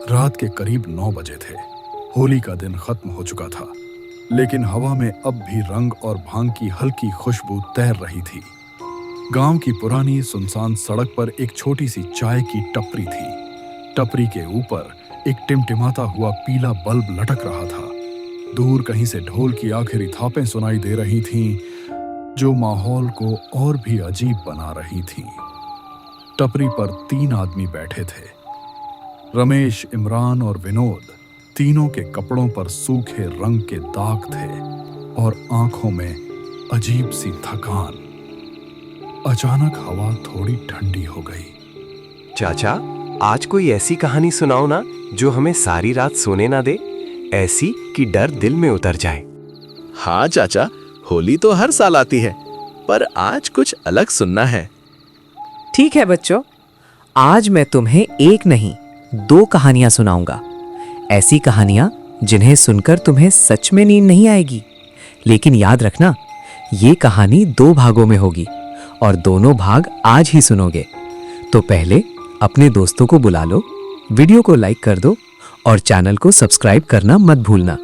रात के करीब 9 बजे थे। होली का दिन खत्म हो चुका था, लेकिन हवा में अब भी रंग और भांग की हल्की खुशबू तैर रही थी। गांव की पुरानी सुनसान सड़क पर एक छोटी सी चाय की टपरी थी। टपरी के ऊपर एक टिमटिमाता हुआ पीला बल्ब लटक रहा था। दूर कहीं से ढोल की आखिरी थापें सुनाई दे रही थीं, जो माहौल को और भी अजीब बना रही थीं। टपरी पर 3 आदमी बैठे थे, रमेश, इमरान और विनोद। तीनों के कपड़ों पर सूखे रंग के दाग थे और आंखों में अजीब सी थकान। अचानक हवा थोड़ी ठंडी हो गई। चाचा, आज कोई ऐसी कहानी सुनाओ ना जो हमें सारी रात सोने ना दे, ऐसी कि डर दिल में उतर जाए। हाँ चाचा, होली तो हर साल आती है, पर आज कुछ अलग सुनना है। ठीक है बच्चों, आज मैं तुम्हें एक नहीं 2 कहानियां सुनाऊंगा। ऐसी कहानियां जिन्हें सुनकर तुम्हें सच में नींद नहीं आएगी। लेकिन याद रखना, ये कहानी 2 भागों में होगी और दोनों भाग आज ही सुनोगे। तो पहले अपने दोस्तों को बुला लो, वीडियो को लाइक कर दो और चैनल को सब्सक्राइब करना मत भूलना,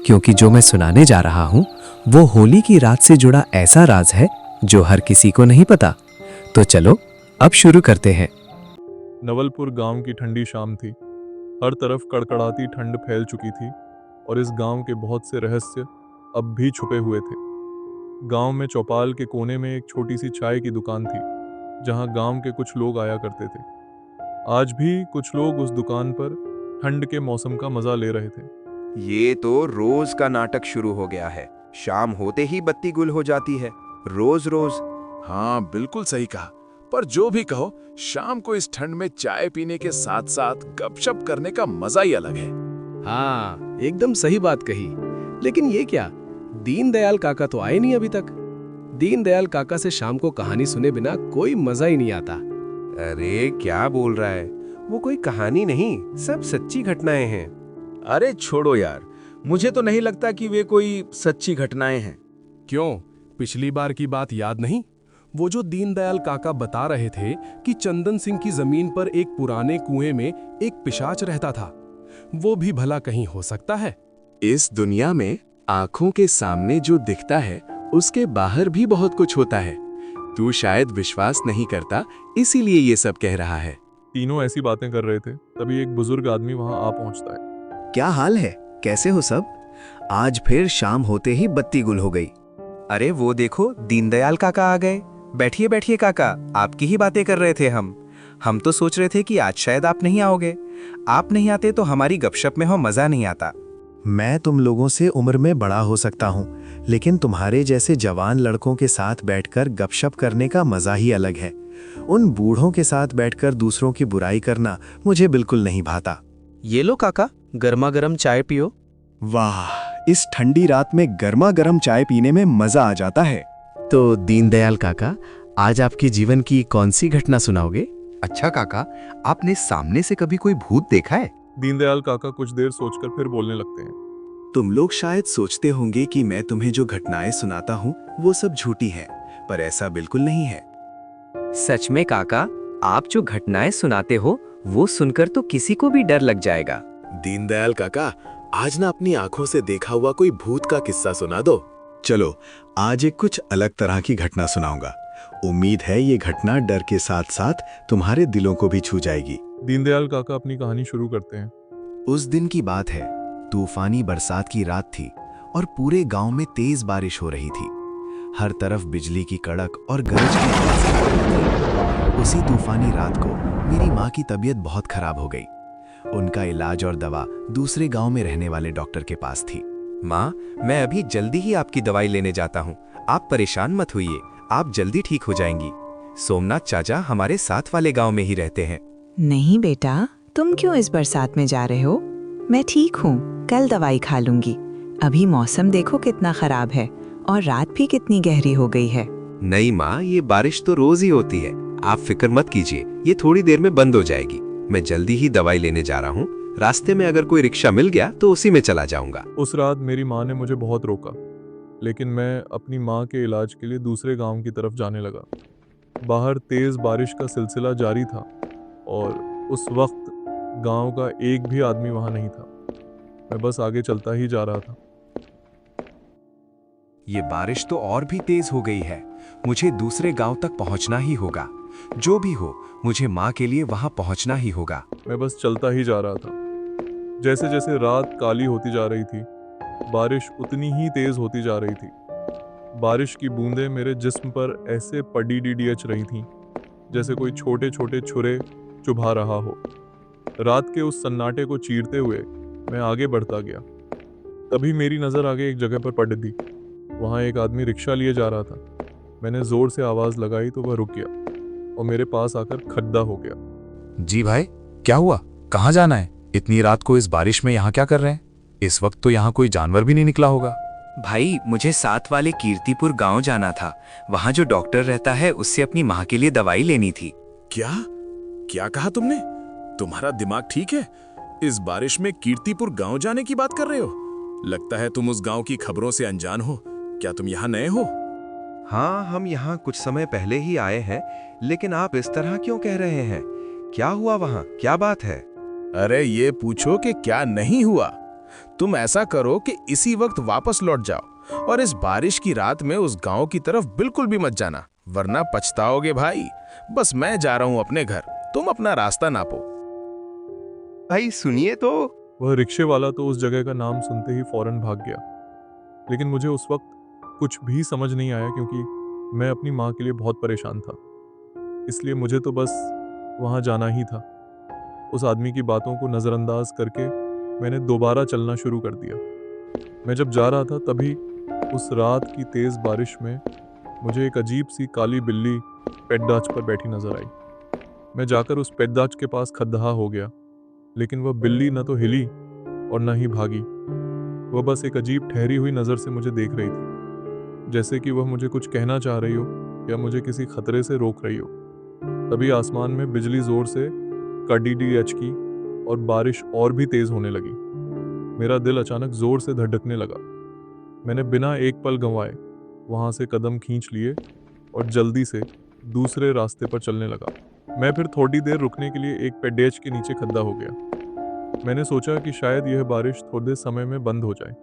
क्योंकि जो मैं सुनाने जा रहा हूं वो होली की रात से जुड़ा ऐसा राज है जो हर किसी को नहीं पता। तो चलो अब शुरू करते हैं। नवलपुर गांव की ठंडी शाम थी। हर तरफ कड़कड़ाती ठंड फैल चुकी थी और इस गांव के बहुत से रहस्य अब भी छुपे हुए थे। गांव में चौपाल के कोने में एक छोटी सी चाय की दुकान थी, जहां गांव के कुछ लोग आया करते थे। आज भी कुछ लोग उस दुकान पर ठंड के मौसम का मजा ले रहे थे। ये तो रोज का नाटक शुरू हो गया है। शाम होते ही बत्ती गुल हो जाती है, रोज रोज। हाँ, बिल्कुल सही कहा। पर जो भी कहो, शाम को इस ठंड में चाय पीने के साथ साथ गपशप करने का मजा ही अलग है। हाँ, एकदम सही बात कही। लेकिन ये क्या, दीनदयाल काका तो आए नहीं अभी तक। दीनदयाल काका से शाम को कहानी सुने बिना कोई मजा ही नहीं आता। अरे क्या बोल रहा है, वो कोई कहानी नहीं, सब सच्ची घटनाएं हैं। अरे छोड़ो यार, मुझे तो नहीं लगता कि वे कोई सच्ची घटनाएं हैं। क्यों, पिछली बार की बात याद नहीं? वो जो दीनदयाल काका बता रहे थे कि चंदन सिंह की जमीन पर एक पुराने कुएं में एक पिशाच रहता था, वो भी भला कहीं हो सकता है? इस दुनिया में आंखों के सामने जो दिखता है उसके बाहर भी बहुत कुछ होता है। तू शायद विश्वास नहीं करता, इसीलिए ये सब कह रहा है। तीनों ऐसी बातें कर रहे थे, तभी एक बुजुर्ग आदमी वहां आ पहुंचता है। क्या हाल है, कैसे हो सब? आज फिर शाम होते ही बत्ती गुल हो गई। अरे वो देखो, दीनदयाल काका आ गए। बैठिए बैठिए काका, आपकी ही बातें कर रहे थे हम तो सोच रहे थे कि आज शायद आप नहीं आओगे। आप नहीं आते तो हमारी गपशप में मजा नहीं आता। मैं तुम लोगों से उम्र में बड़ा हो सकता हूँ, लेकिन तुम्हारे जैसे जवान लड़कों के साथ बैठकर गपशप करने का मजा ही अलग है। उन बूढ़ों के साथ बैठकर दूसरों की बुराई करना मुझे बिल्कुल नहीं भाता। ये लो काका, गर्मा गर्म चाय पियो। वाह, इस ठंडी रात में गर्मा गर्म चाय पीने में मजा आ जाता है। तो दीनदयाल काका, आज आपके जीवन की कौन सी घटना सुनाओगे? अच्छा काका, आपने सामने से कभी कोई भूत देखा है? दीनदयाल काका कुछ देर सोचकर फिर बोलने लगते हैं। तुम लोग शायद सोचते होंगे कि मैं तुम्हें जो घटनाएं सुनाता हूँ वो सब झूठी हैं, पर ऐसा बिल्कुल नहीं है। सच में काका, आप जो घटनाएं सुनाते हो वो सुनकर तो किसी को भी डर लग जाएगा। दीनदयाल काका, आज ना अपनी आंखों से देखा हुआ कोई भूत का किस्सा सुना दो। चलो, आज एक कुछ अलग तरह की घटना सुनाऊंगा। उम्मीद है ये घटना डर के साथ साथ तुम्हारे दिलों को भी छू जाएगी। दीनदयाल काका अपनी कहानी शुरू करते हैं। उस दिन की बात है, तूफानी बरसात की रात थी और पूरे गांव में तेज बारिश हो रही थी। हर तरफ बिजली की कड़क और गरज की आवाज़ें आ रही थी। उसी तूफानी रात को मेरी माँ की तबीयत बहुत खराब हो गई। उनका इलाज और दवा दूसरे गांव में रहने वाले डॉक्टर के पास थी। माँ, मैं अभी जल्दी ही आपकी दवाई लेने जाता हूँ, आप परेशान मत होइए, आप जल्दी ठीक हो जाएंगी। सोमनाथ चाचा हमारे साथ वाले गांव में ही रहते हैं। नहीं बेटा, तुम क्यों इस बरसात में जा रहे हो? मैं ठीक हूँ, कल दवाई खा लूंगी। अभी मौसम देखो कितना खराब है और रात भी कितनी गहरी हो गई है। नहीं माँ, ये बारिश तो रोज ही होती है, आप फिक्र मत कीजिए, ये थोड़ी देर में बंद हो जाएगी। मैं जल्दी ही दवाई लेने जा रहा हूँ, रास्ते में अगर कोई रिक्शा मिल गया तो उसी में चला जाऊंगा। उस रात मेरी माँ ने मुझे बहुत रोका, लेकिन मैं अपनी माँ के इलाज के लिए दूसरे गांव की तरफ जाने लगा। बाहर तेज बारिश का सिलसिला जारी था और उस वक्त गांव का एक भी आदमी वहां नहीं था। मैं बस आगे चलता ही जा रहा था। ये बारिश तो और भी तेज हो गई है। मुझे दूसरे गांव तक पहुंचना ही होगा। जो भी हो, मुझे माँ के लिए वहां पहुंचना ही होगा। मैं बस चलता ही जा रहा था। जैसे जैसे रात काली होती जा रही थी, बारिश उतनी ही तेज होती जा रही थी। बारिश की बूंदें मेरे जिस्म पर ऐसे पड़ी रही थीं, जैसे कोई छोटे छोटे छुरे चुभा रहा हो। रात के उस सन्नाटे को चीरते हुए मैं आगे बढ़ता गया। तभी मेरी नज़र आगे एक जगह पर पड़ दी। वहाँ एक आदमी रिक्शा लिए जा रहा था। मैंने ज़ोर से आवाज़ लगाई तो वह रुक गया और मेरे पास आकर खड्डा हो गया। जी भाई, क्या हुआ? कहाँ जाना है? इतनी रात को इस बारिश में यहाँ क्या कर रहे हैं? इस वक्त तो यहाँ कोई जानवर भी नहीं निकला होगा। भाई, मुझे साथ वाले कीर्तिपुर गांव जाना था। वहाँ जो डॉक्टर रहता है उससे अपनी माँ के लिए दवाई लेनी थी। क्या क्या कहा तुमने? तुम्हारा दिमाग ठीक है? इस बारिश में कीर्तिपुर गांव जाने की बात कर रहे हो? लगता है तुम उस गांव की खबरों से अनजान हो। क्या तुम यहाँ नए हो? हाँ, हम यहाँ कुछ समय पहले ही आए हैं, लेकिन आप इस तरह क्यों कह रहे हैं? क्या हुआ वहाँ? क्या बात है? अरे ये पूछो कि क्या नहीं हुआ। तुम ऐसा करो कि इसी वक्त वापस लौट जाओ और इस बारिश की रात में उस गांव की तरफ बिल्कुल भी मत जाना, वरना पछताओगे भाई। बस मैं जा रहा हूं अपने घर, तुम अपना रास्ता नापो। भाई सुनिए तो। वह रिक्शे वाला तो उस जगह का नाम सुनते ही फौरन भाग गया। लेकिन मुझे उस वक्त कुछ भी समझ नहीं आया, क्योंकि मैं अपनी माँ के लिए बहुत परेशान था। इसलिए मुझे तो बस वहाँ जाना ही था। उस आदमी की बातों को नज़रअंदाज करके मैंने दोबारा चलना शुरू कर दिया। मैं जब जा रहा था तभी उस रात की तेज़ बारिश में मुझे एक अजीब सी काली बिल्ली पेड्डाच पर बैठी नजर आई। मैं जाकर उस पेड्डाच के पास खद्दहा हो गया, लेकिन वह बिल्ली न तो हिली और न ही भागी। वह बस एक अजीब ठहरी हुई नज़र से मुझे देख रही थी, जैसे कि वह मुझे कुछ कहना चाह रही हो या मुझे किसी खतरे से रोक रही हो। तभी आसमान में बिजली जोर से कड़ीडी अचकी और बारिश और भी तेज होने लगी। मेरा दिल अचानक जोर से धड़कने लगा। मैंने बिना एक पल गंवाए वहां से कदम खींच लिए और जल्दी से दूसरे रास्ते पर चलने लगा। मैं फिर थोड़ी देर रुकने के लिए एक पेडेच के नीचे खड्डा हो गया। मैंने सोचा कि शायद यह बारिश थोड़े समय में बंद हो जाए।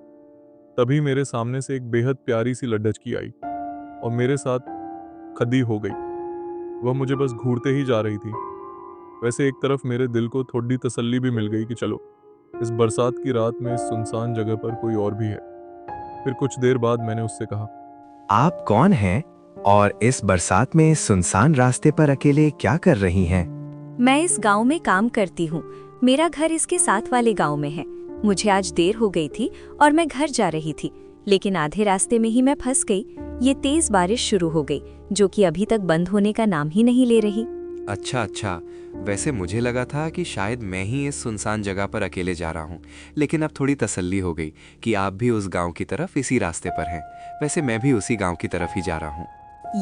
तभी मेरे सामने से एक बेहद प्यारी सी लड्डचकी आई और मेरे साथ खड़ी हो गई। वह मुझे बस घूरते ही जा रही थी। वैसे एक तरफ मेरे दिल को थोड़ी तसल्ली भी मिल गई कि चलो, इस बरसात की रात में इस सुनसान जगह पर कोई और भी है। फिर कुछ देर बाद मैंने उससे कहा, आप कौन हैं और इस बरसात में इस सुनसान रास्ते पर अकेले क्या कर रही हैं? मैं इस गांव में काम करती हूँ। मेरा घर इसके साथ वाले गांव में है। मुझे आज देर हो गई थी और मैं घर जा रही थी, लेकिन आधे रास्ते में ही मैं फंस गई। ये तेज बारिश शुरू हो गई, जो कि अभी तक बंद होने का नाम ही नहीं ले रही। अच्छा, वैसे मुझे लगा था कि शायद मैं ही इस सुनसान जगह पर अकेले जा रहा हूँ, लेकिन अब थोड़ी तसल्ली हो गई कि आप भी उस गांव की तरफ इसी रास्ते पर हैं। वैसे मैं भी उसी गांव की तरफ ही जा रहा हूँ।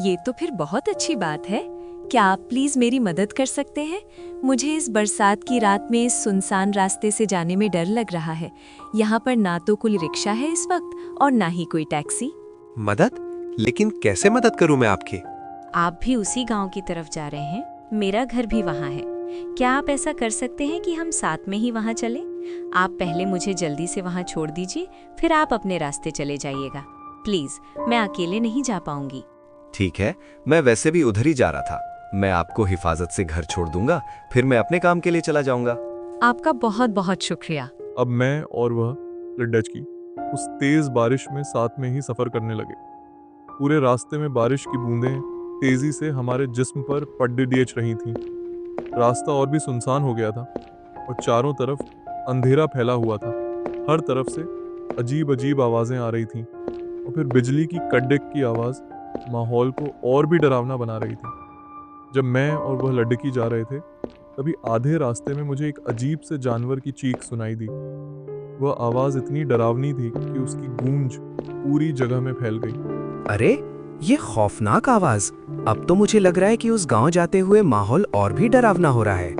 ये तो फिर बहुत अच्छी बात है। क्या आप प्लीज मेरी मदद कर सकते हैं? मुझे इस बरसात की रात में इस सुनसान रास्ते से जाने में डर लग रहा है। यहाँ पर ना तो कोई रिक्शा है इस वक्त और ना ही कोई टैक्सी। मदद? लेकिन कैसे मदद करूँ मैं आपकी? आप भी उसी गांव की तरफ जा रहे हैं, मेरा घर भी वहाँ है। क्या आप ऐसा कर सकते हैं कि हम साथ में ही वहाँ चलें? आप पहले मुझे जल्दी से वहाँ छोड़ दीजिए, फिर आप अपने रास्ते चले जाइएगा। प्लीज, मैं अकेले नहीं जा पाऊंगी। ठीक है, मैं वैसे भी उधर ही जा रहा था। मैं आपको हिफाजत से घर छोड़ दूंगा, फिर मैं अपने काम के लिए चला जाऊंगा। आपका बहुत बहुत शुक्रिया। अब मैं और वह लड्डचकी उस तेज बारिश में साथ में ही सफर करने लगे। पूरे रास्ते में बारिश की बूंदें तेजी से हमारे जिस्म पर पड़ रही थीं। रास्ता और भी सुनसान हो गया था और चारों तरफ अंधेरा फैला हुआ था। हर तरफ से अजीब अजीब आवाजें आ रही थीं और फिर बिजली की कड़क की आवाज माहौल को और भी डरावना बना रही थी। जब मैं और वह लड़की जा रहे थे, तभी आधे रास्ते में मुझे एक अजीब से जानवर की चीख सुनाई दी। वह आवाज इतनी डरावनी थी कि उसकी गूंज पूरी जगह में फैल गई। अरे, ये खौफनाक आवाज! अब तो मुझे लग रहा है कि उस गांव जाते हुए माहौल और भी डरावना हो रहा है।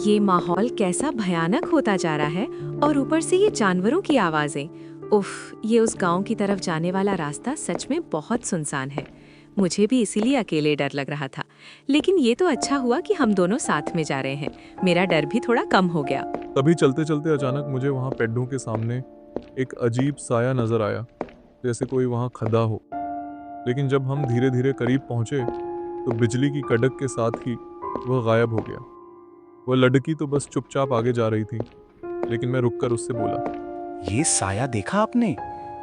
ये माहौल कैसा भयानक होता जा रहा है और ऊपर से ये जानवरों की आवाजें। उफ, ये उस गांव की तरफ जाने वाला रास्ता सच में बहुत सुनसान है। मुझे भी इसीलिए अकेले डर लग रहा था, लेकिन ये तो अच्छा हुआ कि हम दोनों साथ में जा रहे हैं। मेरा डर भी थोड़ा कम हो गया। तभी चलते चलते अचानक मुझे वहाँ पेड्डों के सामने एक अजीब साया नजर आया, जैसे कोई वहाँ खड़ा हो। लेकिन जब हम धीरे धीरे करीब पहुँचे तो बिजली की कड़क के साथ ही वह गायब हो गया। वह लड़की तो बस चुपचाप आगे जा रही थी, लेकिन मैं रुककर उससे बोला, ये साया देखा आपने?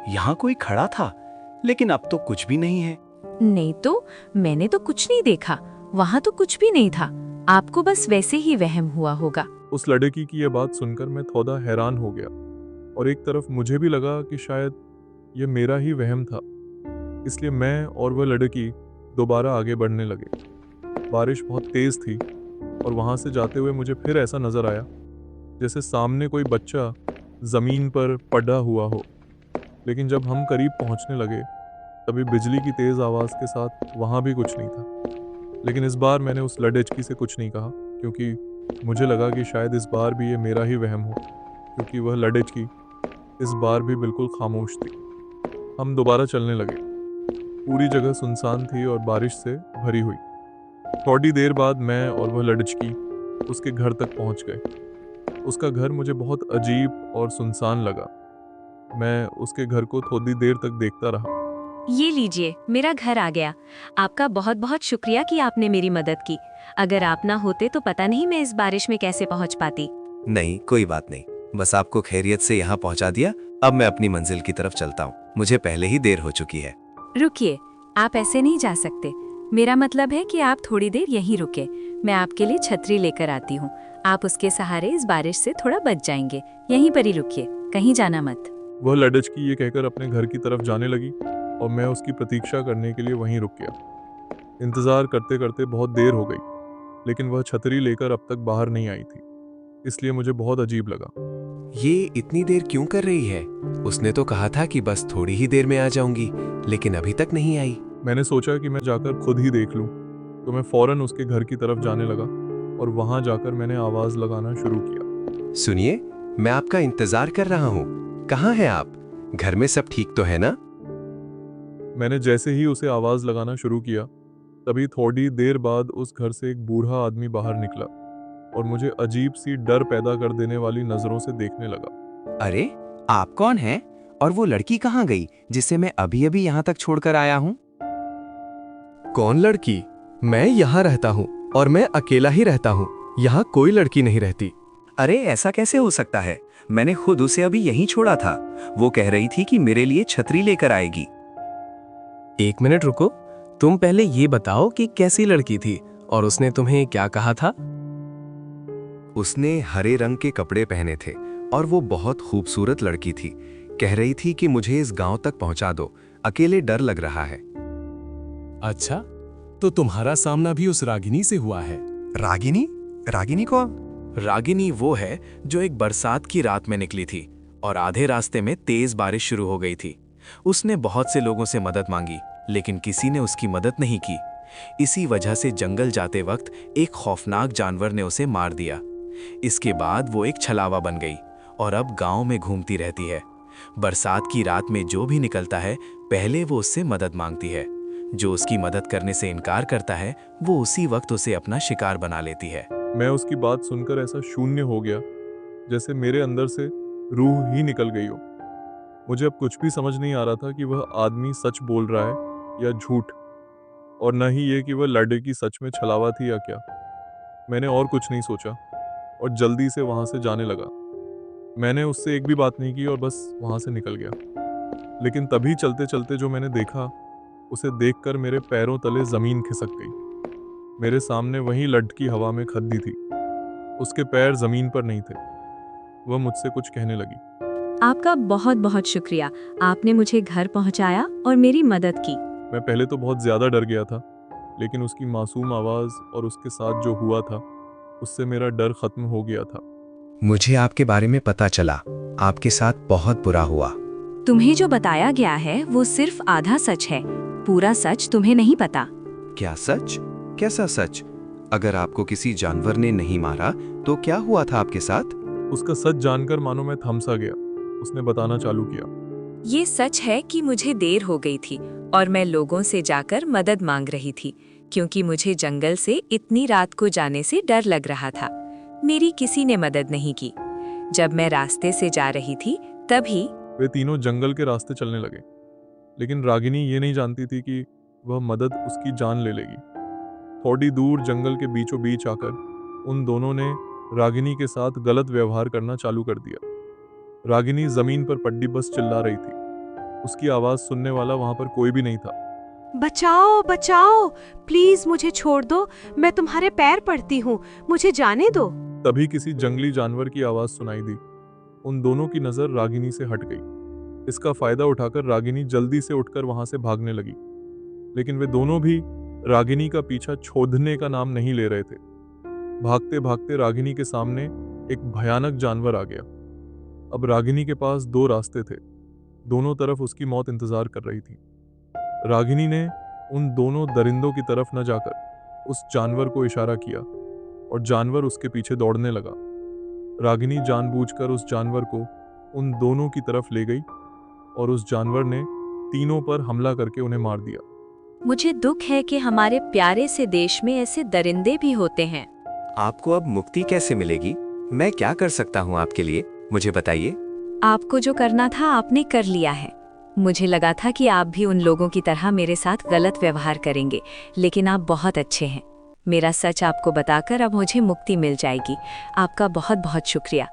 यहाँ कोई खड़ा था, लेकिन अब तो कुछ भी नहीं है। नहीं तो, मैंने तो कुछ नहीं देखा, वहाँ तो कुछ भी नहीं था। आपको बस वैसे ही वहम हुआ होगा। उस लड़की की यह बात सुनकर मैं थोड़ा हैरान हो गया, और एक तरफ मुझे भी लगा कि शायद यह मेरा ही वहम था। इसलिए मैं और वह लड़की दोबारा आगे बढ़ने लगे। बारिश बहुत तेज थी और वहाँ से जाते हुए मुझे फिर ऐसा नजर आया जैसे सामने कोई बच्चा जमीन पर पड़ा हुआ हो। लेकिन जब हम करीब पहुँचने लगे तभी बिजली की तेज आवाज़ के साथ वहाँ भी कुछ नहीं था। लेकिन इस बार मैंने उस लड़की से कुछ नहीं कहा, क्योंकि मुझे लगा कि शायद इस बार भी ये मेरा ही वहम हो, क्योंकि वह लड़की इस बार भी बिल्कुल खामोश थी। हम दोबारा चलने लगे। पूरी जगह सुनसान थी और बारिश से भरी हुई। थोड़ी देर बाद मैं और वह लड़की उसके घर तक पहुंच गए। उसका घर मुझे बहुत अजीब और सुनसान लगा। मैं उसके घर को थोड़ी देर तक देखता रहा। ये लीजिए, मेरा घर आ गया। आपका बहुत बहुत शुक्रिया कि आपने मेरी मदद की। अगर आप ना होते तो पता नहीं मैं इस बारिश में कैसे पहुंच पाती। नहीं, कोई बात नहीं, बस आपको खैरियत से यहाँ पहुँचा दिया। अब मैं अपनी मंजिल की तरफ चलता हूँ, मुझे पहले ही देर हो चुकी है। रुकिए, आप ऐसे नहीं जा सकते। मेरा मतलब है कि आप थोड़ी देर यहीं रुके। मैं आपके लिए छतरी लेकर आती हूँ। आप उसके सहारे इस बारिश से थोड़ा बच जाएंगे। यहीं पर ही रुकिए, कहीं जाना मत। वह लड़की ये कहकर अपने घर की तरफ जाने लगी और मैं उसकी प्रतीक्षा करने के लिए वहीं रुक गया। इंतजार करते करते बहुत देर हो गई, लेकिन वह छतरी लेकर अब तक बाहर नहीं आई थी, इसलिए मुझे बहुत अजीब लगा। ये इतनी देर क्यों कर रही है? उसने तो कहा था कि बस थोड़ी ही देर में आ जाऊंगी, लेकिन अभी तक नहीं आई। मैंने सोचा कि मैं जाकर खुद ही देख लूं, तो मैं फौरन उसके घर की तरफ जाने लगा और वहां जाकर मैंने आवाज लगाना शुरू किया। सुनिए, मैं आपका इंतजार कर रहा हूँ। कहाँ हैं आप? घर में सब ठीक तो है ना? मैंने जैसे ही उसे आवाज लगाना शुरू किया, तभी थोड़ी देर बाद उस घर से एक बूढ़ा आदमी बाहर निकला और मुझे अजीब सी डर पैदा कर देने वाली नजरों से देखने लगा। अरे, आप कौन हैं? और वो लड़की कहाँ गई जिसे मैं अभी अभी यहाँ तक छोड़कर आया हूँ? कौन लड़की? मैं यहाँ रहता हूँ और मैं अकेला ही रहता हूँ। यहाँ कोई लड़की नहीं रहती। अरे, ऐसा कैसे हो सकता है? मैंने खुद उसे अभी यहीं छोड़ा था। वो कह रही थी कि मेरे लिए छतरी लेकर आएगी। एक मिनट रुको, तुम पहले ये बताओ कि कैसी लड़की थी और उसने तुम्हें क्या कहा था? उसने हरे रंग के कपड़े पहने थे और वो बहुत खूबसूरत लड़की थी। कह रही थी कि मुझे इस गांव तक पहुंचा दो, अकेले डर लग रहा है। अच्छा, तो तुम्हारा सामना भी उस रागिनी से हुआ है? रागिनी? रागिनी कौन? रागिनी वो है जो एक बरसात की रात में निकली थी और आधे रास्ते में तेज बारिश शुरू हो गई थी। उसने बहुत से लोगों से मदद मांगी, लेकिन किसी ने उसकी मदद नहीं की। इसी वजह से जंगल जाते वक्त एक खौफनाक जानवर ने उसे मार दिया। इसके बाद वो एक छलावा बन गई और अब गांव में घूमती रहती है। बरसात की रात में जो भी निकलता है, पहले वो उससे मदद मांगती है। जो उसकी मदद करने से इनकार करता है, वो उसी वक्त उसे अपना शिकार बना लेती है। मैं उसकी बात सुनकर ऐसा शून्य हो गया जैसे मेरे अंदर से रूह ही निकल गई हो। मुझे अब कुछ भी समझ नहीं आ रहा था कि वह आदमी सच बोल रहा है या झूठ, और न ही ये कि वह लड़की सच में छलावा थी या क्या। मैंने और कुछ नहीं सोचा और जल्दी से वहां से जाने लगा। मैंने उससे एक भी बात नहीं की और बस वहां से निकल गया। लेकिन तभी चलते चलते जो मैंने देखा, उसे देखकर मेरे पैरों तले जमीन खिसक गई। मेरे सामने वही लड़की हवा में खड़ी थी। उसके पैर जमीन पर नहीं थे। वह मुझसे कुछ कहने लगी। आपका बहुत बहुत शुक्रिया। आपने मुझे घर पहुंचाया और मेरी मदद की। मैं पहले तो बहुत ज्यादा डर गया था, लेकिन उसकी मासूम आवाज और उसके साथ जो हुआ था, उससे मेरा डर खत्म हो गया था। मुझे आपके बारे में पता चला, आपके साथ बहुत बुरा हुआ। तुम्हें जो बताया गया है वो सिर्फ आधा सच है, पूरा सच तुम्हें नहीं पता। क्या सच? कैसा सच? अगर आपको किसी जानवर ने नहीं मारा तो क्या हुआ था आपके साथ? उसका सच जानकर मानो मैं थम सा गया। उसने बताना चालू किया। ये सच है कि मुझे देर हो गई थी और मैं लोगों से जाकर मदद मांग रही थी, क्योंकि मुझे जंगल से इतनी रात को जाने से डर लग रहा था। मेरी किसी ने मदद नहीं की। जब मैं रास्ते से जा रही थी तभी वे तीनों जंगल के रास्ते चलने लगे, लेकिन रागिनी ये नहीं जानती थी कि वह मदद उसकी जान ले लेगी। थोड़ी दूर जंगल के बीचों बीच आकर उन दोनों ने रागिनी के साथ गलत व्यवहार करना चालू कर दिया। रागिनी जमीन पर पड्डी बस चिल्ला रही थी। उसकी आवाज सुनने वाला वहां पर कोई भी नहीं था। बचाओ बचाओ, प्लीज मुझे छोड़ दो, मैं तुम्हारे पैर पड़ती हूँ, मुझे जाने दो। तभी किसी जंगली जानवर की आवाज सुनाई दी। उन दोनों की नजर रागिनी से हट गई। इसका फायदा उठाकर रागिनी जल्दी से उठकर वहां से भागने लगी, लेकिन वे दोनों भी रागिनी का पीछा छोड़ने का नाम नहीं ले रहे थे। भागते भागते रागिनी के सामने एक भयानक जानवर आ गया। अब रागिनी के पास दो रास्ते थे। दोनों तरफ उसकी मौत इंतजार कर रही थी। रागिनी ने उन दोनों दरिंदों की तरफ न जाकर उस जानवर को इशारा किया और जानवर उसके पीछे दौड़ने लगा। रागिनी जानबूझकर उस जानवर को उन दोनों की तरफ ले गई और उस जानवर ने तीनों पर हमला करके उन्हें मार दिया। मुझे दुख है कि हमारे प्यारे से देश में ऐसे दरिंदे भी होते हैं। आपको अब मुक्ति कैसे मिलेगी? मैं क्या कर सकता हूँ आपके लिए, मुझे बताइए। आपको जो करना था आपने कर लिया है। मुझे लगा था कि आप भी उन लोगों की तरह मेरे साथ गलत व्यवहार करेंगे, लेकिन आप बहुत अच्छे हैं। मेरा सच आपको बताकर अब मुझे मुक्ति मिल जाएगी। आपका बहुत बहुत शुक्रिया।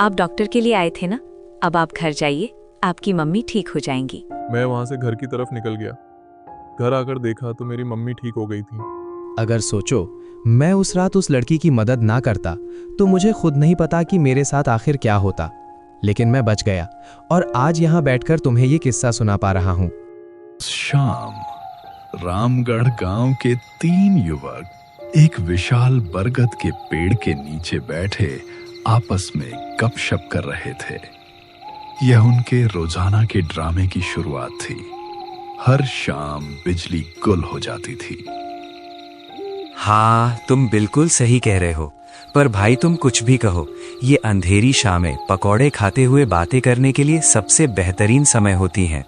आप डॉक्टर के लिए आए थे ना? अब आप घर जाइए, आपकी मम्मी ठीक हो जाएंगी। मैं वहां से घर की तरफ निकल गया। घर आकर देखा तो मेरी मम्मी ठीक हो गई थी। अगर सोचो, मैं उस रात उस लड़की की मदद ना करता तो मुझे खुद नहीं पता कि मेरे साथ आखिर क्या होता, लेकिन मैं बच गया और आज यहाँ बैठकर तुम्हें ये किस्सा सुना पा रहा हूँ। शाम रामगढ़ गांव के 3 युवक एक विशाल बरगद के पेड़ के नीचे बैठे आपस में गपशप कर रहे थे। यह उनके रोजाना के ड्रामे की शुरुआत थी। हर शाम बिजली गुल हो जाती थी। हाँ, तुम बिल्कुल सही कह रहे हो। पर भाई तुम कुछ भी कहो, ये अंधेरी शामें पकौड़े खाते हुए बातें करने के लिए सबसे बेहतरीन समय होती हैं।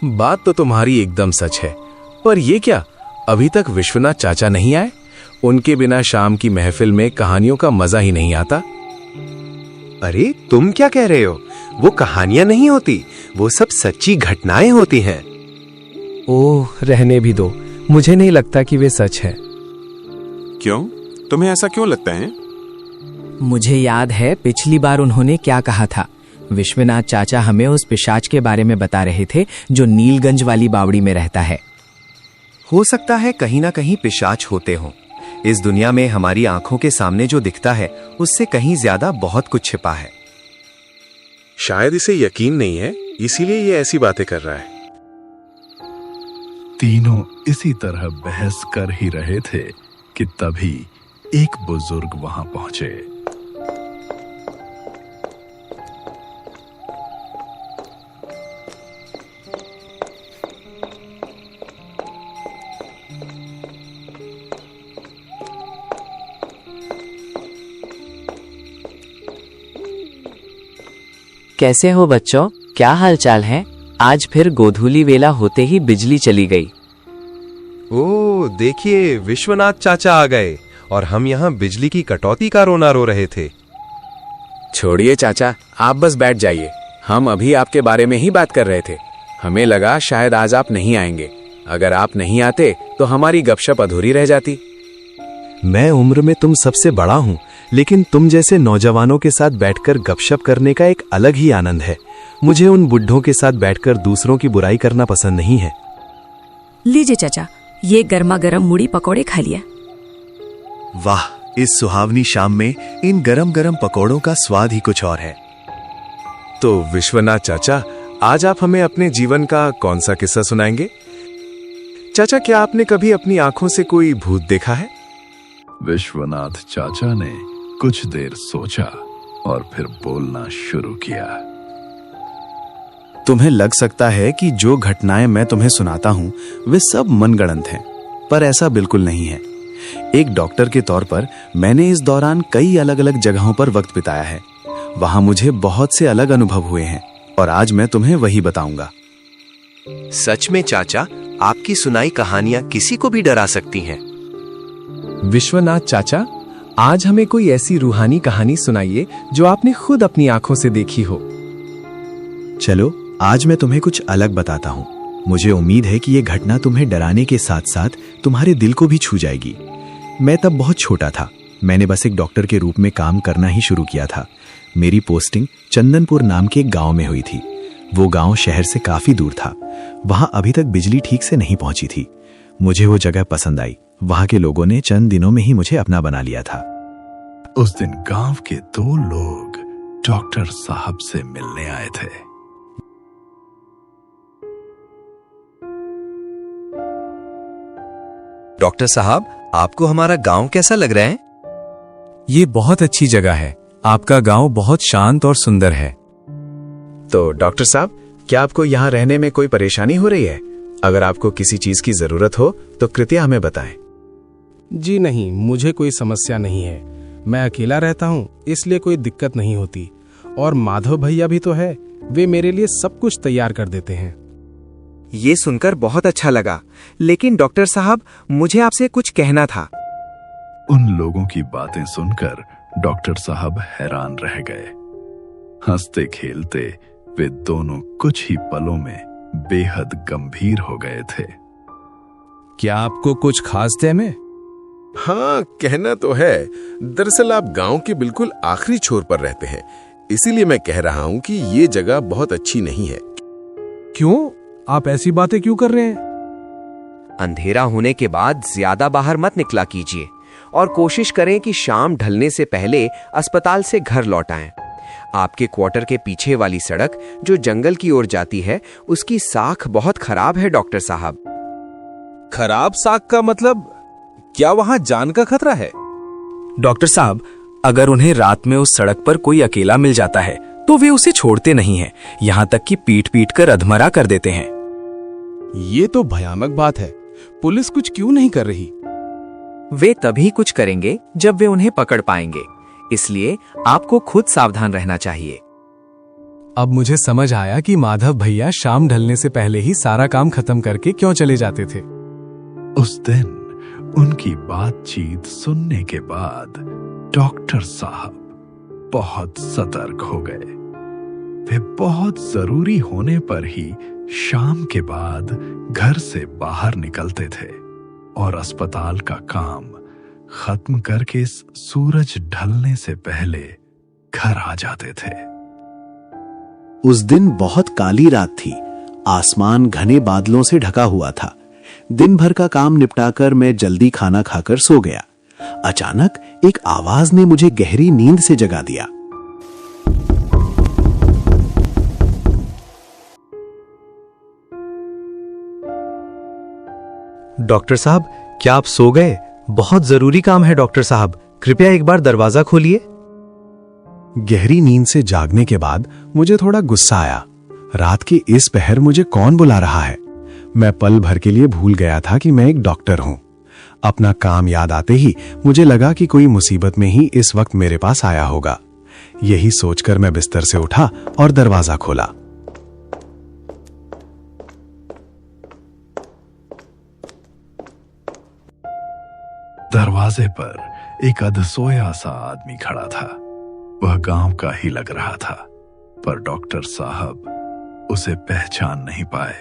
बात तो तुम्हारी एकदम सच है, पर ये क्या, अभी तक विश्वनाथ चाचा नहीं आए? उनके बिना शाम की महफिल में कहानियों का मजा ही नहीं आता। अरे तुम क्या कह रहे हो? वो कहानियां नहीं होती, वो सब सच्ची घटनाएं होती हैं। ओह, रहने भी दो, मुझे नहीं लगता कि वे सच है। क्यों? तुम्हें ऐसा क्यों लगता है? मुझे याद है पिछली बार उन्होंने क्या कहा था। विश्वनाथ चाचा हमें उस पिशाच के बारे में बता रहे थे जो नीलगंज वाली बावड़ी में रहता है। हो सकता है कहीं ना कहीं पिशाच होते हों। इस दुनिया में हमारी आंखों के सामने जो दिखता है उससे कहीं ज्यादा बहुत कुछ छिपा है। शायद इसे यकीन नहीं है, इसीलिए ये ऐसी बातें कर रहा है। तीनों इसी तरह बहस कर ही रहे थे कि तभी एक बुजुर्ग वहां पहुंचे। कैसे हो बच्चों, क्या हालचाल है? आज फिर गोधूली वेला होते ही बिजली चली गई। ओह देखिए, विश्वनाथ चाचा आ गए और हम यहाँ बिजली की कटौती का रोना रो रहे थे। छोड़िए चाचा, आप बस बैठ जाइए। हम अभी आपके बारे में ही बात कर रहे थे। हमें लगा शायद आज आप नहीं आएंगे। अगर आप नहीं आते तो हमारी गपशप अधूरी रह जाती। मैं उम्र में तुम सबसे बड़ा हूँ, लेकिन तुम जैसे नौजवानों के साथ बैठकर गपशप करने का एक अलग ही आनंद है। मुझे उन बुढ़ों के साथ बैठकर दूसरों की बुराई करना पसंद नहीं है। लीजिए चाचा, ये गर्मा गर्म मुड़ी पकौड़े खा लिया। वाह, इस सुहावनी शाम में इन गरम गरम पकौड़ों का स्वाद ही कुछ और है। तो विश्वनाथ चाचा, आज आप हमें अपने जीवन का कौन सा किस्सा सुनाएंगे? चाचा, क्या आपने कभी अपनी आंखों से कोई भूत देखा है? विश्वनाथ चाचा ने कुछ देर सोचा और फिर बोलना शुरू किया। तुम्हें लग सकता है कि जो घटनाएं मैं तुम्हें सुनाता हूं वे सब मनगढ़ंत हैं, पर ऐसा बिल्कुल नहीं है। एक डॉक्टर के तौर पर मैंने इस दौरान कई अलग अलग जगहों पर वक्त बिताया है। वहां मुझे बहुत से अलग अनुभव हुए हैं और आज मैं तुम्हें वही बताऊंगा। सच में चाचा, आपकी सुनाई कहानियां किसी को भी डरा सकती हैं। विश्वनाथ चाचा, आज हमें कोई ऐसी रूहानी कहानी सुनाइए जो आपने खुद अपनी आंखों से देखी हो। चलो, आज मैं तुम्हें कुछ अलग बताता हूँ। मुझे उम्मीद है कि ये घटना तुम्हें डराने के साथ साथ तुम्हारे दिल को भी छू जाएगी। मैं तब बहुत छोटा था। मैंने बस एक डॉक्टर के रूप में काम करना ही शुरू किया था। मेरी पोस्टिंग चंदनपुर नाम के एक गांव में हुई थी। वो गांव शहर से काफी दूर था। वहां अभी तक बिजली ठीक से नहीं पहुंची थी। मुझे वो जगह पसंद आई। वहां के लोगों ने चंद दिनों में ही मुझे अपना बना लिया था। उस दिन गांव के 2 लोग डॉक्टर साहब से मिलने आए थे। डॉक्टर साहब, आपको हमारा गांव कैसा लग रहा है? ये बहुत अच्छी जगह है। आपका गांव बहुत शांत और सुंदर है। तो डॉक्टर साहब, क्या आपको यहाँ रहने में कोई परेशानी हो रही है? अगर आपको किसी चीज की जरूरत हो तो कृपया हमें बताएं। जी नहीं, मुझे कोई समस्या नहीं है। मैं अकेला रहता हूँ, इसलिए कोई दिक्कत नहीं होती। और माधव भैया भी तो है, वे मेरे लिए सब कुछ तैयार कर देते हैं। ये सुनकर बहुत अच्छा लगा, लेकिन डॉक्टर साहब, मुझे आपसे कुछ कहना था। उन लोगों की बातें सुनकर डॉक्टर साहब हैरान रह गए। हंसते खेलते वे दोनों कुछ ही पलों में बेहद गंभीर हो गए थे। क्या आपको कुछ खास थे में? हाँ, कहना तो है। दरअसल आप गांव के बिल्कुल आखिरी छोर पर रहते हैं, इसीलिए मैं कह रहा हूं कि ये जगह बहुत अच्छी नहीं है। क्यों? आप ऐसी बातें क्यों कर रहे हैं? अंधेरा होने के बाद ज्यादा बाहर मत निकला कीजिए और कोशिश करें कि शाम ढलने से पहले अस्पताल से घर लौट आएं। आपके क्वार्टर के पीछे वाली सड़क जो जंगल की ओर जाती है, उसकी साख बहुत खराब है डॉक्टर साहब। खराब साख का मतलब? क्या वहां जान का खतरा है? डॉक्टर साहब, अगर उन्हें रात में उस सड़क पर कोई अकेला मिल जाता है तो वे उसे छोड़ते नहीं हैं, यहाँ तक कि पीट पीट कर अधमरा कर देते हैं। ये तो भयानक बात है। पुलिस कुछ क्यों नहीं कर रही? वे तभी कुछ करेंगे जब वे उन्हें पकड़ पाएंगे, इसलिए आपको खुद सावधान रहना चाहिए। अब मुझे समझ आया कि माधव भैया शाम ढलने से पहले ही सारा काम खत्म करके क्यों चले जाते थे। उस दिन उनकी बातचीत सुनने के बाद डॉक्टर साहब बहुत सतर्क हो गए। वे बहुत जरूरी होने पर ही शाम के बाद घर से बाहर निकलते थे और अस्पताल का काम खत्म करके सूरज ढलने से पहले घर आ जाते थे। उस दिन बहुत काली रात थी। आसमान घने बादलों से ढका हुआ था। दिन भर का काम निपटाकर मैं जल्दी खाना खाकर सो गया। अचानक एक आवाज ने मुझे गहरी नींद से जगा दिया। डॉक्टर साहब, क्या आप सो गए? बहुत जरूरी काम है डॉक्टर साहब, कृपया एक बार दरवाजा खोलिए। गहरी नींद से जागने के बाद मुझे थोड़ा गुस्सा आया। रात के इस पहर मुझे कौन बुला रहा है? मैं पल भर के लिए भूल गया था कि मैं एक डॉक्टर हूं। अपना काम याद आते ही मुझे लगा कि कोई मुसीबत में ही इस वक्त मेरे पास आया होगा। यही सोचकर मैं बिस्तर से उठा और दरवाजा खोला। दरवाजे पर एक अधसोया सा आदमी खड़ा था। वह गांव का ही लग रहा था, पर डॉक्टर साहब उसे पहचान नहीं पाए।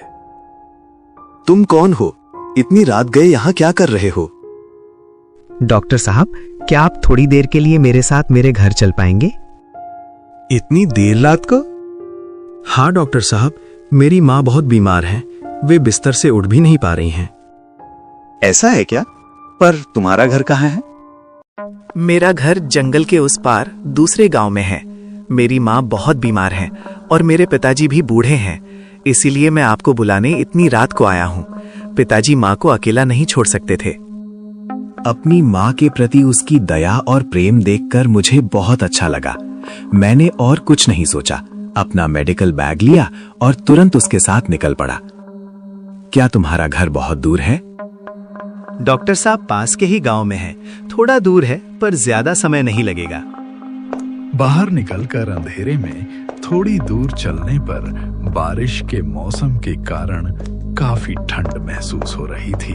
तुम कौन हो? इतनी रात गए यहाँ क्या कर रहे हो? डॉक्टर साहब, क्या आप थोड़ी देर के लिए मेरे साथ मेरे घर चल पाएंगे? इतनी देर रात को? हाँ डॉक्टर साहब, मेरी माँ बहुत बीमार है। वे बिस्तर से उठ भी नहीं पा रही हैं। ऐसा है क्या? पर तुम्हारा घर कहाँ है? मेरा घर जंगल के उस पार दूसरे गांव में है। मेरी माँ बहुत बीमार है और मेरे पिताजी भी बूढ़े हैं, इसीलिए मैं आपको बुलाने इतनी रात को आया हूँ। पिताजी माँ को अकेला नहीं छोड़ सकते थे। अपनी माँ के प्रति उसकी दया और प्रेम देखकर मुझे बहुत अच्छा लगा। मैंने और कुछ नहीं सोचा, अपना मेडिकल बैग लिया और तुरंत उसके साथ निकल पड़ा। क्या तुम्हारा घर बहुत दूर है? डॉक्टर साहब पास के ही गांव में है, थोड़ा दूर है पर ज्यादा समय नहीं लगेगा। बाहर निकलकर अंधेरे में थोड़ी दूर चलने पर बारिश के मौसम के कारण काफी ठंड महसूस हो रही थी।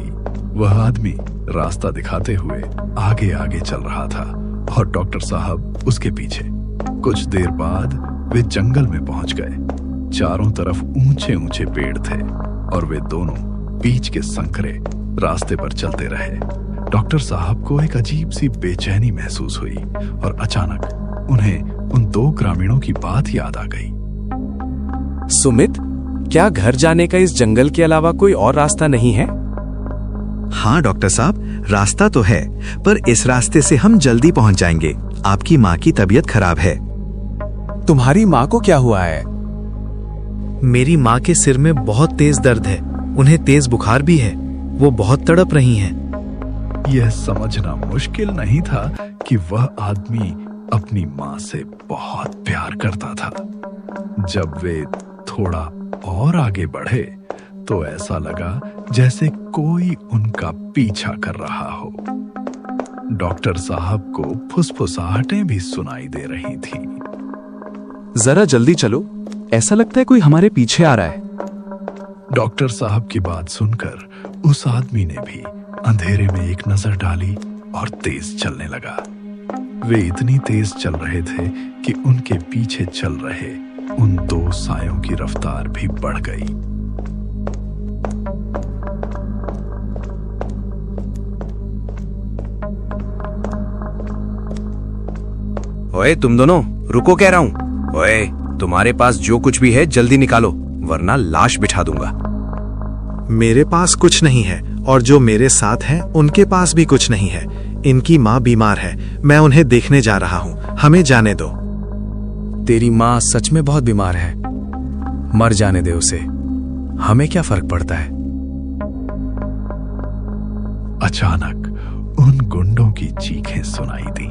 वह आदमी रास्ता दिखाते हुए आगे आगे चल रहा था और डॉक्टर साहब उसके पीछे। कुछ देर बाद वे जंगल में पहुंच गए। चारों तरफ ऊंचे ऊंचे पेड़ थे और वे दोनों बीच के संकरे रास्ते पर चलते रहे। डॉक्टर साहब को एक अजीब सी बेचैनी महसूस हुई और अचानक उन्हें उन दो ग्रामीणों की बात याद आ गई। सुमित, क्या घर जाने का इस जंगल के अलावा कोई और रास्ता नहीं है? हाँ डॉक्टर साहब, रास्ता तो है, पर इस रास्ते से हम जल्दी पहुंच जाएंगे। आपकी माँ की तबीयत खराब है। तुम्हारी माँ को क्या हुआ है? मेरी माँ के सिर में बहुत तेज दर्द है। उन्हें तेज बुखार भी है। वो बहुत तड़प रही हैं। यह समझना मुश्किल नहीं था कि वह आदमी अपनी माँ से बहुत प्यार करता था। जब वे थोड़ा और आगे बढ़े तो ऐसा लगा जैसे कोई उनका पीछा कर रहा हो। डॉक्टर साहब को फुसफुसाहटें भी सुनाई दे रही थी। जरा जल्दी चलो, ऐसा लगता है कोई हमारे पीछे आ रहा है। डॉक्टर साहब की बात सुनकर उस आदमी ने भी अंधेरे में एक नजर डाली और तेज चलने लगा। वे इतनी तेज चल रहे थे कि उनके पीछे चल रहे उन दो सायों की रफ्तार भी बढ़ गई। ओए तुम दोनों, रुको कह रहा हूं। ओए, तुम्हारे पास जो कुछ भी है जल्दी निकालो, वरना लाश बिठा दूंगा। मेरे पास कुछ नहीं है और जो मेरे साथ हैं उनके पास भी कुछ नहीं है। इनकी माँ बीमार है। मैं उन्हें देखने जा रहा हूँ। हमें जाने दो। तेरी माँ सच में बहुत बीमार है। मर जाने दे उसे, हमें क्या फर्क पड़ता है। अचानक उन गुंडों की चीखें सुनाई दी।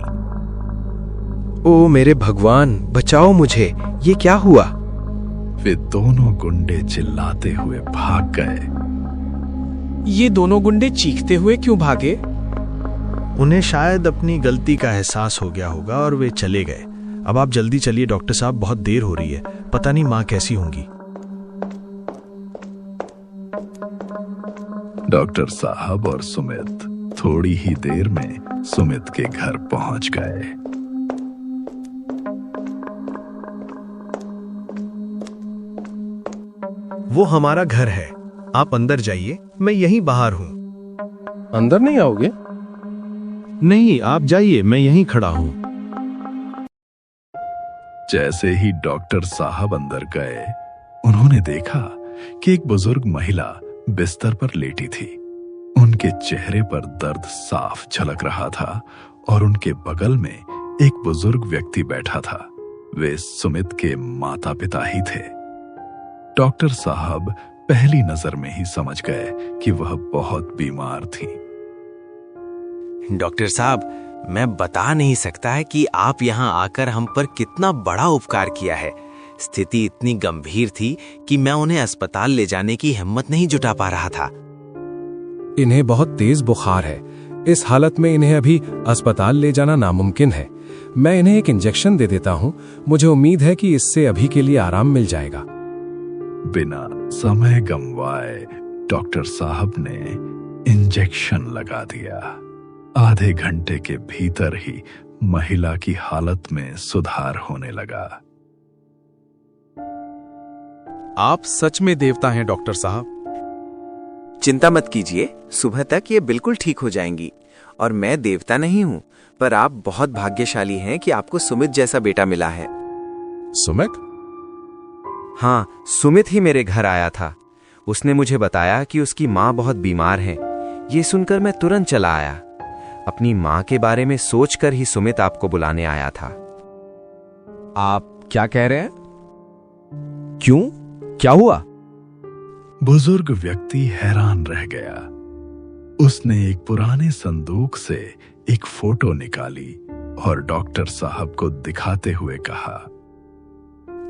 ओ मेरे भगवान, बचाओ मुझे, ये क्या हुआ? वे दोनों गुंडे चिल्लाते हुए भाग गए। ये दोनों गुंडे चीखते हुए क्यों भागे? उन्हें शायद अपनी गलती का एहसास हो गया होगा और वे चले गए। अब आप जल्दी चलिए डॉक्टर साहब, बहुत देर हो रही है। पता नहीं माँ कैसी होंगी। डॉक्टर साहब और सुमित थोड़ी ही देर में सुमित के घर पहुंच गए। वो हमारा घर है। आप अंदर जाइए, मैं यहीं बाहर हूँ। अंदर नहीं आओगे? नहीं, आप जाइए, मैं यहीं खड़ा हूँ। जैसे ही डॉक्टर साहब अंदर गए, उन्होंने देखा कि एक बुजुर्ग महिला बिस्तर पर लेटी थी। उनके चेहरे पर दर्द साफ झलक रहा था और उनके बगल में एक बुजुर्ग व्यक्ति बैठा था। वे सुमित के माता पिता ही थे। डॉक्टर साहब पहली नजर में ही समझ गए कि वह बहुत बीमार थी। डॉक्टर साहब, मैं बता नहीं सकता है कि आप यहाँ आकर हम पर कितना बड़ा उपकार किया है। स्थिति इतनी गंभीर थी कि मैं उन्हें अस्पताल ले जाने की हिम्मत नहीं जुटा पा रहा था। इन्हें बहुत तेज बुखार है। इस हालत में इन्हें अभी अस्पताल ले जाना नामुमकिन है। मैं इन्हें एक इंजेक्शन दे देता हूँ। मुझे उम्मीद है कि इससे अभी के लिए आराम मिल जाएगा। बिना समय गंवाए डॉक्टर साहब ने इंजेक्शन लगा दिया। आधे घंटे के भीतर ही महिला की हालत में सुधार होने लगा। आप सच में देवता हैं डॉक्टर साहब। चिंता मत कीजिए, सुबह तक ये बिल्कुल ठीक हो जाएंगी। और मैं देवता नहीं हूं, पर आप बहुत भाग्यशाली हैं कि आपको सुमित जैसा बेटा मिला है। सुमित? हाँ, सुमित ही मेरे घर आया था। उसने मुझे बताया कि उसकी माँ बहुत बीमार है। ये सुनकर मैं तुरंत चला आया। अपनी माँ के बारे में सोचकर ही सुमित आपको बुलाने आया था। आप क्या कह रहे हैं? क्यों? क्या हुआ? बुजुर्ग व्यक्ति हैरान रह गया। उसने एक पुराने संदूक से एक फोटो निकाली और डॉक्टर साहब को दिखाते हुए कहा,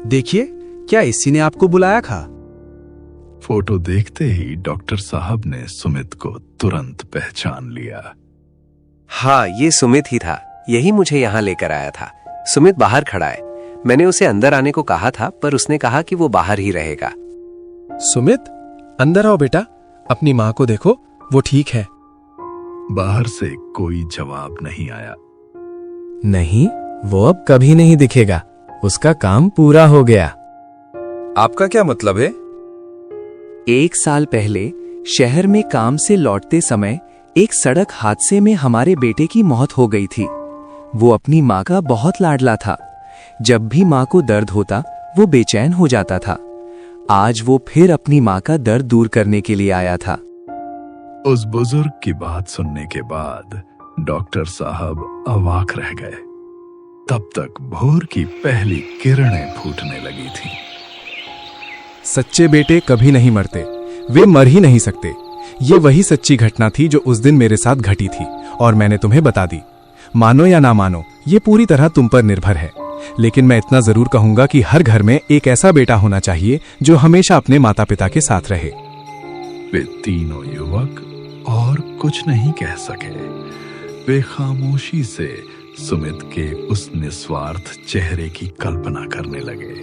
देखिए, क्या इसी ने आपको बुलाया था? फोटो देखते ही डॉक्टर साहब ने सुमित को तुरंत पहचान लिया। हाँ, ये सुमित ही था। यही मुझे यहाँ लेकर आया था। सुमित बाहर खड़ा है। मैंने उसे अंदर आने को कहा था, पर उसने कहा कि वो बाहर ही रहेगा। सुमित, अंदर आओ बेटा, अपनी माँ को देखो, वो ठीक है। बाहर से कोई जवाब नहीं आया। नहीं, वो अब कभी नहीं दिखेगा, उसका काम पूरा हो गया। आपका क्या मतलब है? 1 साल पहले शहर में काम से लौटते समय एक सड़क हादसे में हमारे बेटे की मौत हो गई थी। वो अपनी माँ का बहुत लाडला था। जब भी माँ को दर्द होता वो बेचैन हो जाता था। आज वो फिर अपनी माँ का दर्द दूर करने के लिए आया था। उस बुजुर्ग की बात सुनने के बाद डॉक्टर साहब अवाक रह गए। तब तक भोर की पहली किरणें फूटने लगी थीं। सच्चे बेटे कभी नहीं मरते, वे मर ही नहीं सकते। ये वही सच्ची घटना थी जो उस दिन मेरे साथ घटी थी और मैंने तुम्हें बता दी। मानो या ना मानो, ये पूरी तरह तुम पर निर्भर है, लेकिन मैं इतना जरूर कहूंगा कि हर घर में एक ऐसा बेटा होना चाहिए जो हमेशा अपने माता पिता के साथ रहे। वे तीनों युवक और कुछ नहीं कह सके। वे खामोशी से सुमित के उस निस्वार्थ चेहरे की कल्पना करने लगे।